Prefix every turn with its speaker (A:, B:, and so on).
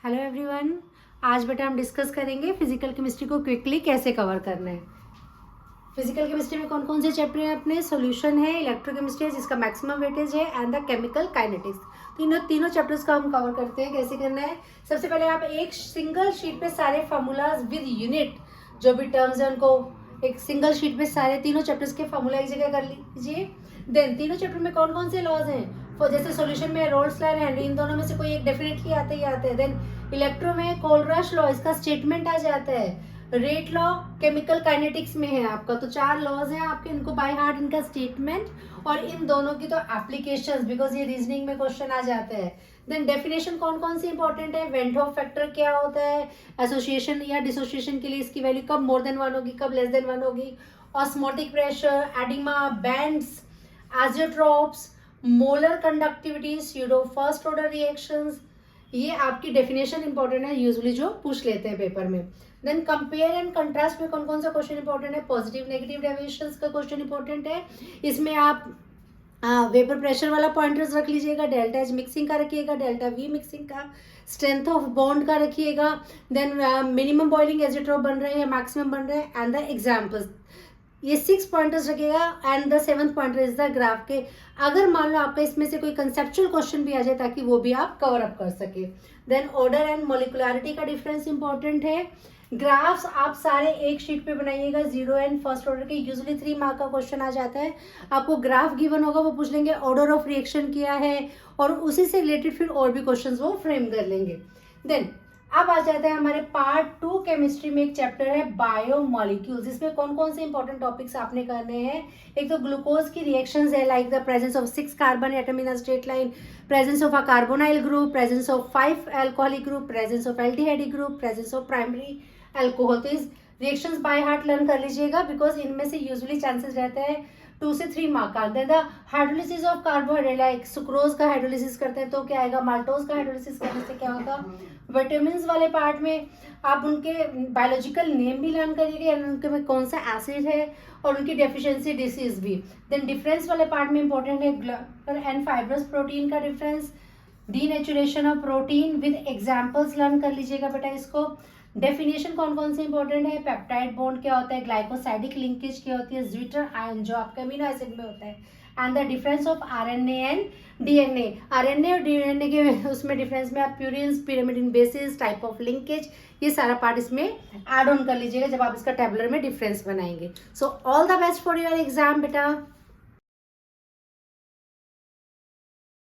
A: Hello everyone. आज बेटा हम डिस्कस करेंगे फिजिकल केमिस्ट्री को क्विकली कैसे कवर करना है। फिजिकल केमिस्ट्री में कौन कौन से चैप्टर हैं अपने? सॉल्यूशन है, इलेक्ट्रोकेमिस्ट्री है जिसका मैक्सिमम वेटेज है, एंड द केमिकल काइनेटिक्स। तीनों चैप्टर्स का हम कवर करते हैं। कैसे करना है? सबसे पहले आप एक सिंगल शीट पे सारे फॉर्मूलाज विद यूनिट जो भी टर्म्स हैं उनको एक सिंगल शीट पे सारे तीनों चैप्टर्स के फॉर्मूला एक जगह कर लीजिए। देन तीनों चैप्टर में कौन कौन से लॉज हैं? जैसे सॉल्यूशन में रोल्स लॉ एंड हेनरी, इन दोनों में से कोई एक डेफिनेटली आते ही आते हैं। देन इलेक्ट्रो में कोलरश लॉ, इसका स्टेटमेंट आ जाता है। रेट लॉ केमिकल काइनेटिक्स में है आपका। तो 4 लॉज हैं आपके, इनको बाय हार्ट, इनका स्टेटमेंट और इन दोनों की तो एप्लीकेशंस, बिकॉज ये रीजनिंग में क्वेश्चन आ जाते हैं। देन डेफिनेशन कौन कौन सी इंपॉर्टेंट है? वेन हॉफ फैक्टर क्या होता है, एसोसिएशन या डिसोसिएशन के लिए इसकी वैल्यू कब मोर देन 1 होगी, कब लेस देन 1 होगी, osmotic pressure, edema, bands, isotropes, molar conductivity, pseudo first order reactions, ये आपकी डेफिनेशन इंपॉर्टेंट है, यूजुअली जो पूछ लेते हैं पेपर में। देन कंपेयर एंड कंट्रास्ट में कौन कौन सा क्वेश्चन इंपॉर्टेंट है? पॉजिटिव नेगेटिव डेविएशंस का क्वेश्चन इंपॉर्टेंट है। इसमें आप वेपर प्रेशर वाला पॉइंटर्स रख लीजिएगा, डेल्टा एच मिक्सिंग का रखिएगा, डेल्टा वी मिक्सिंग का, स्ट्रेंथ ऑफ बॉन्ड का रखिएगा, देन मिनिमम बॉइलिंग एजिट्रोप बन रहे हैं, मैक्सिमम बन रहे हैं, एंड द एग्जाम्पल्स। ये 6 पॉइंटर्स रखिएगा and the 7th pointer is the graph के। अगर मान लो आपका इसमें से कोई कंसेप्चुअल क्वेश्चन भी आ जाए ताकि वो भी आप कवर अप कर सके। देन ऑर्डर एंड मोलिकुलरिटी का डिफरेंस इंपॉर्टेंट है। ग्राफ्स आप सारे एक शीट पे बनाइएगा, 0 एंड फर्स्ट ऑर्डर के। यूजुअली 3 मार्क का क्वेश्चन आ जाता है। आपको ग्राफ गिवन होगा, वो पूछ लेंगे ऑर्डर ऑफ रिएक्शन क्या है, और उसी से रिलेटेड फिर और भी क्वेश्चंस वो फ्रेम कर लेंगे। देन अब आ जाता है हमारे पार्ट 2 केमिस्ट्री में। एक चैप्टर है बायोमोलिक्यूल्स। इसमें कौन कौन से इंपॉर्टेंट टॉपिक्स आपने करने हैं? एक तो ग्लूकोज की रिएक्शंस है, like the presence of 6 carbon atom in a straight line, presence of a carbonyl group, presence of 5 alcoholic group, presence of aldehyde group, presence of primary alcohol. तो इस reactions by heart learn कर लीजिएगा, because इनमें से usually chances रहते हैं 2 से 3 mark का। Then the hydrolysis of carbohydrate, like sucrose का हाइड्रोलिसिस करते हैं तो क्या आएगा, माल्टोज का हाइड्रोलिसिस करने से क्या होगा। विटामिन वाले पार्ट में आप उनके बायोलॉजिकल नेम भी लर्न करिएगा, यानी उनके में कौन सा एसिड है और उनकी डेफिशिएंसी डिसीज भी। देन डिफरेंस वाले पार्ट में इंपॉर्टेंट है ग्लूकोज एंड फाइब्रस प्रोटीन का difference, denaturation of protein with examples learn कर लीजिएगा बेटा इसको। डेफिनेशन कौन कौन से इंपॉर्टेंट है? पेप्टाइड बॉन्ड क्या होता है, ग्लाइकोसाइडिक लिंकेज क्या होती है, ज्विटर आयन जो आपके अमीनो एसिड में होता है, and the difference of RNA and DNA. RNA और डीएनए के उसमें डिफरेंस में आप purines, pyrimidine basis, type of linkage, ये सारा पार्ट इसमें ऐड ऑन कर लीजिएगा जब आप इसका टेबुलर में डिफरेंस बनाएंगे। So all the best for your exam बेटा।